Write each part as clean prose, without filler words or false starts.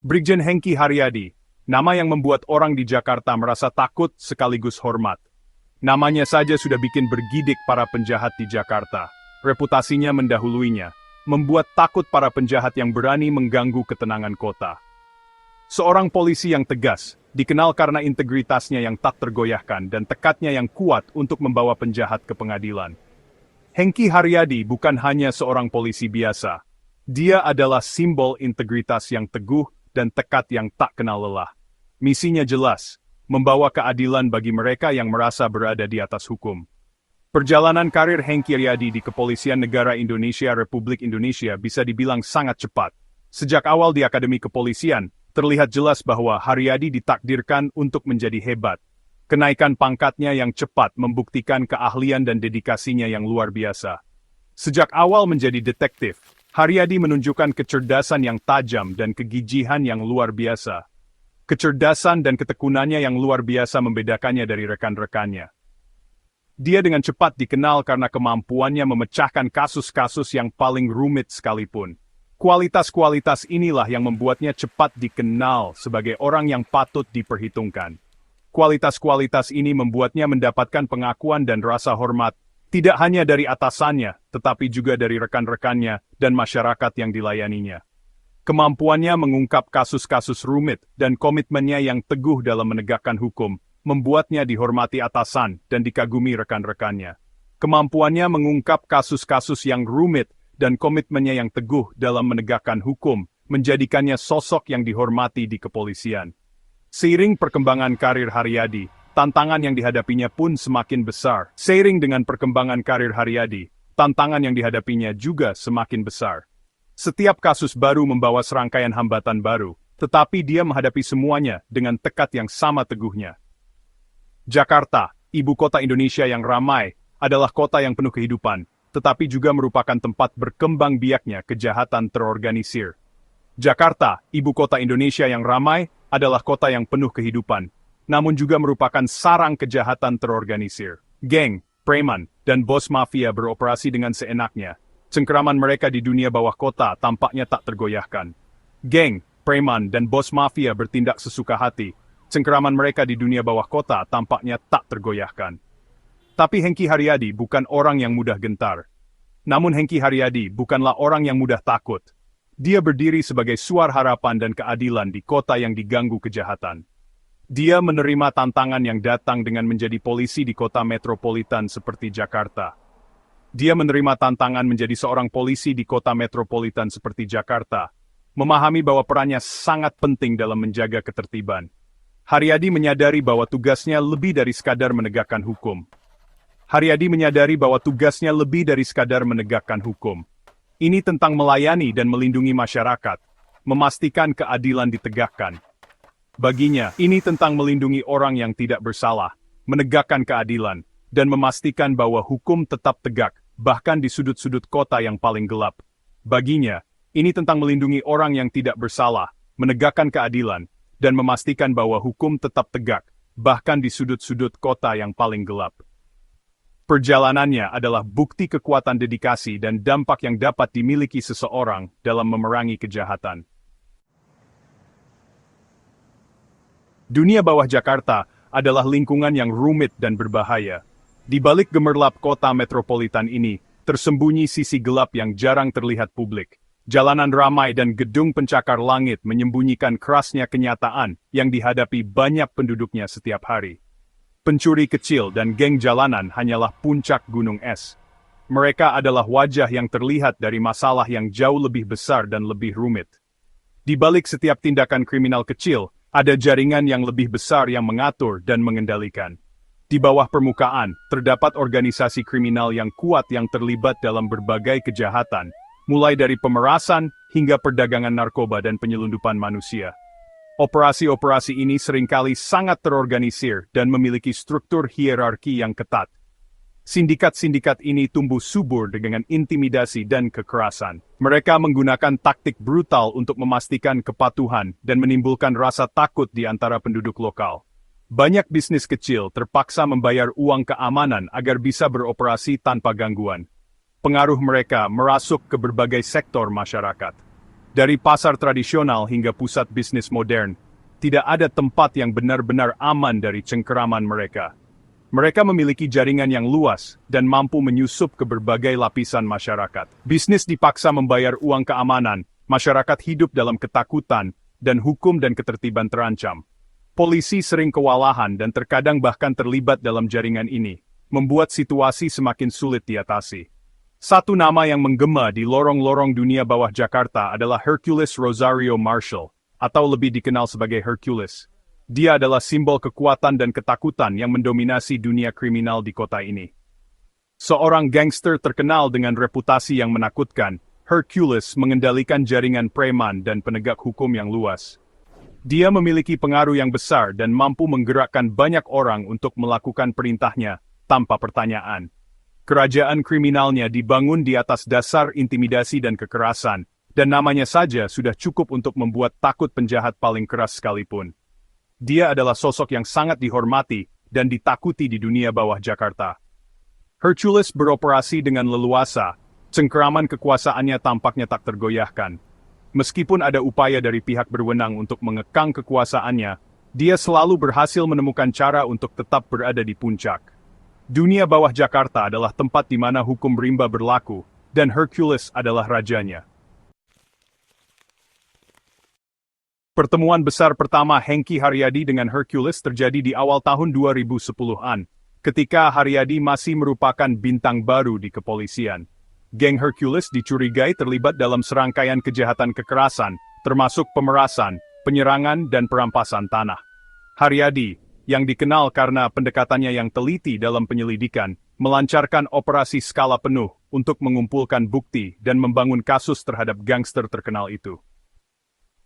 Brigjen Hengki Haryadi, nama yang membuat orang di Jakarta merasa takut sekaligus hormat. Namanya saja sudah bikin bergidik para penjahat di Jakarta. Reputasinya mendahuluinya, membuat takut para penjahat yang berani mengganggu ketenangan kota. Seorang polisi yang tegas, dikenal karena integritasnya yang tak tergoyahkan dan tekadnya yang kuat untuk membawa penjahat ke pengadilan. Hengki Haryadi bukan hanya seorang polisi biasa. Dia adalah simbol integritas yang teguh dan tekad yang tak kenal lelah. Misinya jelas, membawa keadilan bagi mereka yang merasa berada di atas hukum. Perjalanan karir Hengki Haryadi di Kepolisian Negara Indonesia Republik Indonesia bisa dibilang sangat cepat. Sejak awal di Akademi Kepolisian, terlihat jelas bahwa Haryadi ditakdirkan untuk menjadi hebat. Kenaikan pangkatnya yang cepat membuktikan keahlian dan dedikasinya yang luar biasa. Sejak awal menjadi detektif, Haryadi menunjukkan kecerdasan yang tajam dan kegigihan yang luar biasa. Kecerdasan dan ketekunannya yang luar biasa membedakannya dari rekan-rekannya. Dia dengan cepat dikenal karena kemampuannya memecahkan kasus-kasus yang paling rumit sekalipun. Kualitas-kualitas inilah yang membuatnya cepat dikenal sebagai orang yang patut diperhitungkan. Kualitas-kualitas ini membuatnya mendapatkan pengakuan dan rasa hormat, tidak hanya dari atasannya, tetapi juga dari rekan-rekannya dan masyarakat yang dilayaninya. Kemampuannya mengungkap kasus-kasus rumit dan komitmennya yang teguh dalam menegakkan hukum, membuatnya dihormati atasan dan dikagumi rekan-rekannya. Kemampuannya mengungkap kasus-kasus yang rumit dan komitmennya yang teguh dalam menegakkan hukum, menjadikannya sosok yang dihormati di kepolisian. Seiring perkembangan karir Haryadi, tantangan yang dihadapinya pun semakin besar. Seiring dengan perkembangan karir Haryadi, tantangan yang dihadapinya juga semakin besar. Setiap kasus baru membawa serangkaian hambatan baru, tetapi dia menghadapi semuanya dengan tekad yang sama teguhnya. Jakarta, ibu kota Indonesia yang ramai, adalah kota yang penuh kehidupan, tetapi juga merupakan tempat berkembang biaknya kejahatan terorganisir. Jakarta, ibu kota Indonesia yang ramai, adalah kota yang penuh kehidupan, namun juga merupakan sarang kejahatan terorganisir. Geng, preman, dan bos mafia beroperasi dengan seenaknya. Cengkeraman mereka di dunia bawah kota tampaknya tak tergoyahkan. Geng, preman, dan bos mafia bertindak sesuka hati. Cengkeraman mereka di dunia bawah kota tampaknya tak tergoyahkan. Tapi Hengki Haryadi bukan orang yang mudah gentar. Namun Hengki Haryadi bukanlah orang yang mudah takut. Dia berdiri sebagai suara harapan dan keadilan di kota yang diganggu kejahatan. Dia menerima tantangan yang datang dengan menjadi polisi di kota metropolitan seperti Jakarta. Dia menerima tantangan menjadi seorang polisi di kota metropolitan seperti Jakarta, memahami bahwa perannya sangat penting dalam menjaga ketertiban. Haryadi menyadari bahwa tugasnya lebih dari sekadar menegakkan hukum. Haryadi menyadari bahwa tugasnya lebih dari sekadar menegakkan hukum. Ini tentang melayani dan melindungi masyarakat, memastikan keadilan ditegakkan. Baginya, ini tentang melindungi orang yang tidak bersalah, menegakkan keadilan, dan memastikan bahwa hukum tetap tegak, bahkan di sudut-sudut kota yang paling gelap. Baginya, ini tentang melindungi orang yang tidak bersalah, menegakkan keadilan, dan memastikan bahwa hukum tetap tegak, bahkan di sudut-sudut kota yang paling gelap. Perjalanannya adalah bukti kekuatan dedikasi dan dampak yang dapat dimiliki seseorang dalam memerangi kejahatan. Dunia bawah Jakarta adalah lingkungan yang rumit dan berbahaya. Di balik gemerlap kota metropolitan ini, tersembunyi sisi gelap yang jarang terlihat publik. Jalanan ramai dan gedung pencakar langit menyembunyikan kerasnya kenyataan yang dihadapi banyak penduduknya setiap hari. Pencuri kecil dan geng jalanan hanyalah puncak gunung es. Mereka adalah wajah yang terlihat dari masalah yang jauh lebih besar dan lebih rumit. Di balik setiap tindakan kriminal kecil, ada jaringan yang lebih besar yang mengatur dan mengendalikan. Di bawah permukaan, terdapat organisasi kriminal yang kuat yang terlibat dalam berbagai kejahatan, mulai dari pemerasan hingga perdagangan narkoba dan penyelundupan manusia. Operasi-operasi ini seringkali sangat terorganisir dan memiliki struktur hierarki yang ketat. Sindikat-sindikat ini tumbuh subur dengan intimidasi dan kekerasan. Mereka menggunakan taktik brutal untuk memastikan kepatuhan dan menimbulkan rasa takut di antara penduduk lokal. Banyak bisnis kecil terpaksa membayar uang keamanan agar bisa beroperasi tanpa gangguan. Pengaruh mereka merasuk ke berbagai sektor masyarakat. Dari pasar tradisional hingga pusat bisnis modern, tidak ada tempat yang benar-benar aman dari cengkeraman mereka. Mereka memiliki jaringan yang luas dan mampu menyusup ke berbagai lapisan masyarakat. Bisnis dipaksa membayar uang keamanan, masyarakat hidup dalam ketakutan, dan hukum dan ketertiban terancam. Polisi sering kewalahan dan terkadang bahkan terlibat dalam jaringan ini, membuat situasi semakin sulit diatasi. Satu nama yang menggema di lorong-lorong dunia bawah Jakarta adalah Hercules Rosario Marshall, atau lebih dikenal sebagai Hercules. Dia adalah simbol kekuatan dan ketakutan yang mendominasi dunia kriminal di kota ini. Seorang gangster terkenal dengan reputasi yang menakutkan, Hercules mengendalikan jaringan preman dan penegak hukum yang luas. Dia memiliki pengaruh yang besar dan mampu menggerakkan banyak orang untuk melakukan perintahnya tanpa pertanyaan. Kerajaan kriminalnya dibangun di atas dasar intimidasi dan kekerasan, dan namanya saja sudah cukup untuk membuat takut penjahat paling keras sekalipun. Dia adalah sosok yang sangat dihormati dan ditakuti di dunia bawah Jakarta. Hercules beroperasi dengan leluasa, cengkeraman kekuasaannya tampaknya tak tergoyahkan. Meskipun ada upaya dari pihak berwenang untuk mengekang kekuasaannya, dia selalu berhasil menemukan cara untuk tetap berada di puncak. Dunia bawah Jakarta adalah tempat di mana hukum rimba berlaku, dan Hercules adalah rajanya. Pertemuan besar pertama Hengki Haryadi dengan Hercules terjadi di awal tahun 2010-an, ketika Haryadi masih merupakan bintang baru di kepolisian. Geng Hercules dicurigai terlibat dalam serangkaian kejahatan kekerasan, termasuk pemerasan, penyerangan, dan perampasan tanah. Haryadi, yang dikenal karena pendekatannya yang teliti dalam penyelidikan, melancarkan operasi skala penuh untuk mengumpulkan bukti dan membangun kasus terhadap gangster terkenal itu.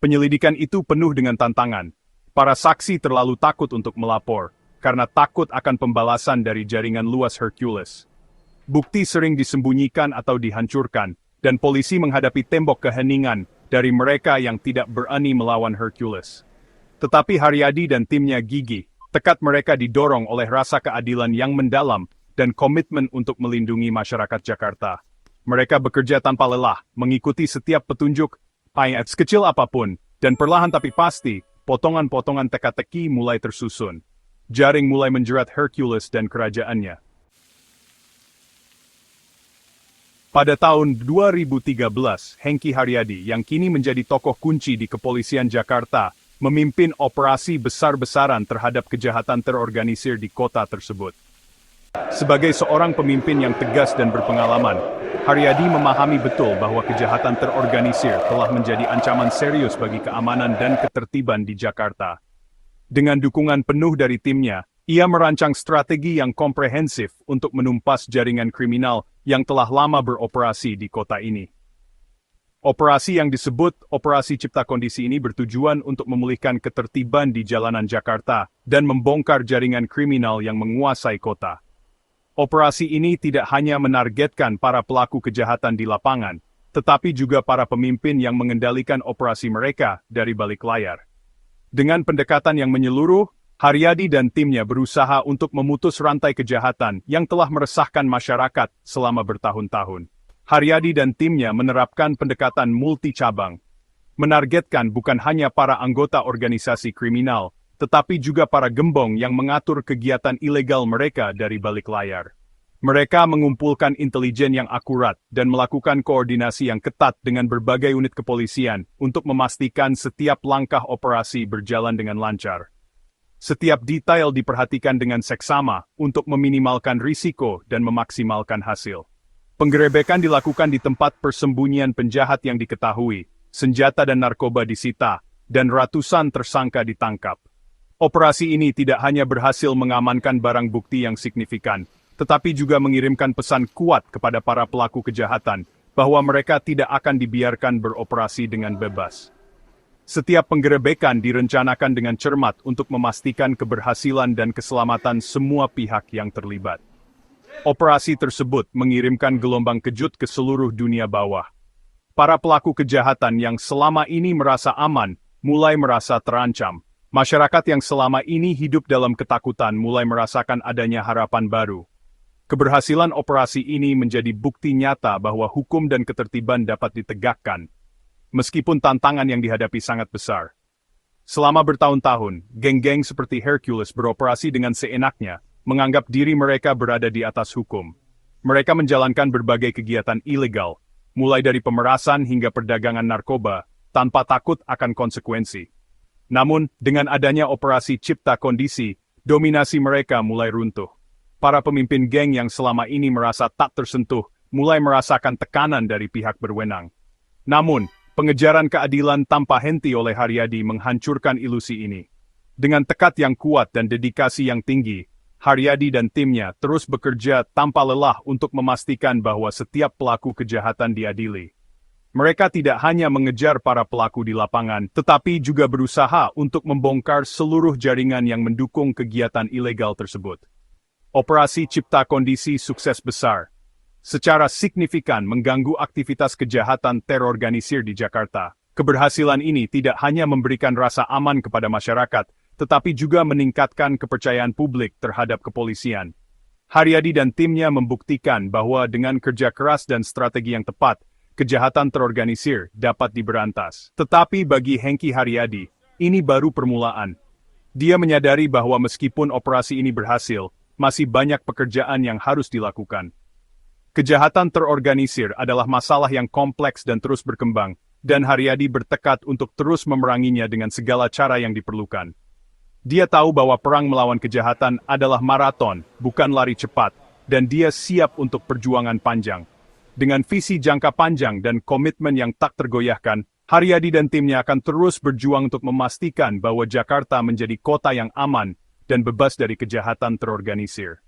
Penyelidikan itu penuh dengan tantangan. Para saksi terlalu takut untuk melapor, karena takut akan pembalasan dari jaringan luas Hercules. Bukti sering disembunyikan atau dihancurkan, dan polisi menghadapi tembok keheningan dari mereka yang tidak berani melawan Hercules. Tetapi Haryadi dan timnya gigih, tekad mereka didorong oleh rasa keadilan yang mendalam dan komitmen untuk melindungi masyarakat Jakarta. Mereka bekerja tanpa lelah, mengikuti setiap petunjuk, sekecil apapun, dan perlahan tapi pasti, potongan-potongan teka-teki mulai tersusun. Jaring mulai menjerat Hercules dan kerajaannya. Pada tahun 2013, Hengki Haryadi yang kini menjadi tokoh kunci di kepolisian Jakarta, memimpin operasi besar-besaran terhadap kejahatan terorganisir di kota tersebut. Sebagai seorang pemimpin yang tegas dan berpengalaman, Haryadi memahami betul bahwa kejahatan terorganisir telah menjadi ancaman serius bagi keamanan dan ketertiban di Jakarta. Dengan dukungan penuh dari timnya, ia merancang strategi yang komprehensif untuk menumpas jaringan kriminal yang telah lama beroperasi di kota ini. Operasi yang disebut Operasi Cipta Kondisi ini bertujuan untuk memulihkan ketertiban di jalanan Jakarta dan membongkar jaringan kriminal yang menguasai kota. Operasi ini tidak hanya menargetkan para pelaku kejahatan di lapangan, tetapi juga para pemimpin yang mengendalikan operasi mereka dari balik layar. Dengan pendekatan yang menyeluruh, Haryadi dan timnya berusaha untuk memutus rantai kejahatan yang telah meresahkan masyarakat selama bertahun-tahun. Haryadi dan timnya menerapkan pendekatan multi-cabang, menargetkan bukan hanya para anggota organisasi kriminal, tetapi juga para gembong yang mengatur kegiatan ilegal mereka dari balik layar. Mereka mengumpulkan intelijen yang akurat dan melakukan koordinasi yang ketat dengan berbagai unit kepolisian untuk memastikan setiap langkah operasi berjalan dengan lancar. Setiap detail diperhatikan dengan seksama untuk meminimalkan risiko dan memaksimalkan hasil. Penggerebekan dilakukan di tempat persembunyian penjahat yang diketahui, senjata dan narkoba disita, dan ratusan tersangka ditangkap. Operasi ini tidak hanya berhasil mengamankan barang bukti yang signifikan, tetapi juga mengirimkan pesan kuat kepada para pelaku kejahatan bahwa mereka tidak akan dibiarkan beroperasi dengan bebas. Setiap penggerebekan direncanakan dengan cermat untuk memastikan keberhasilan dan keselamatan semua pihak yang terlibat. Operasi tersebut mengirimkan gelombang kejut ke seluruh dunia bawah. Para pelaku kejahatan yang selama ini merasa aman, mulai merasa terancam. Masyarakat yang selama ini hidup dalam ketakutan mulai merasakan adanya harapan baru. Keberhasilan operasi ini menjadi bukti nyata bahwa hukum dan ketertiban dapat ditegakkan. meskipun tantangan yang dihadapi sangat besar. Selama bertahun-tahun, geng-geng seperti Hercules beroperasi dengan seenaknya, menganggap diri mereka berada di atas hukum. Mereka menjalankan berbagai kegiatan ilegal, mulai dari pemerasan hingga perdagangan narkoba, tanpa takut akan konsekuensi. Namun, dengan adanya operasi cipta kondisi, dominasi mereka mulai runtuh. Para pemimpin geng yang selama ini merasa tak tersentuh, mulai merasakan tekanan dari pihak berwenang. Namun, pengejaran keadilan tanpa henti oleh Haryadi menghancurkan ilusi ini. Dengan tekad yang kuat dan dedikasi yang tinggi, Haryadi dan timnya terus bekerja tanpa lelah untuk memastikan bahwa setiap pelaku kejahatan diadili. Mereka tidak hanya mengejar para pelaku di lapangan, tetapi juga berusaha untuk membongkar seluruh jaringan yang mendukung kegiatan ilegal tersebut. Operasi Cipta Kondisi sukses besar, secara signifikan mengganggu aktivitas kejahatan terorganisir di Jakarta. Keberhasilan ini tidak hanya memberikan rasa aman kepada masyarakat, tetapi juga meningkatkan kepercayaan publik terhadap kepolisian. Haryadi dan timnya membuktikan bahwa dengan kerja keras dan strategi yang tepat, kejahatan terorganisir dapat diberantas. Tetapi bagi Hengki Haryadi, ini baru permulaan. Dia menyadari bahwa meskipun operasi ini berhasil, masih banyak pekerjaan yang harus dilakukan. Kejahatan terorganisir adalah masalah yang kompleks dan terus berkembang, dan Haryadi bertekad untuk terus memeranginya dengan segala cara yang diperlukan. Dia tahu bahwa perang melawan kejahatan adalah maraton, bukan lari cepat, dan dia siap untuk perjuangan panjang. Dengan visi jangka panjang dan komitmen yang tak tergoyahkan, Haryadi dan timnya akan terus berjuang untuk memastikan bahwa Jakarta menjadi kota yang aman dan bebas dari kejahatan terorganisir.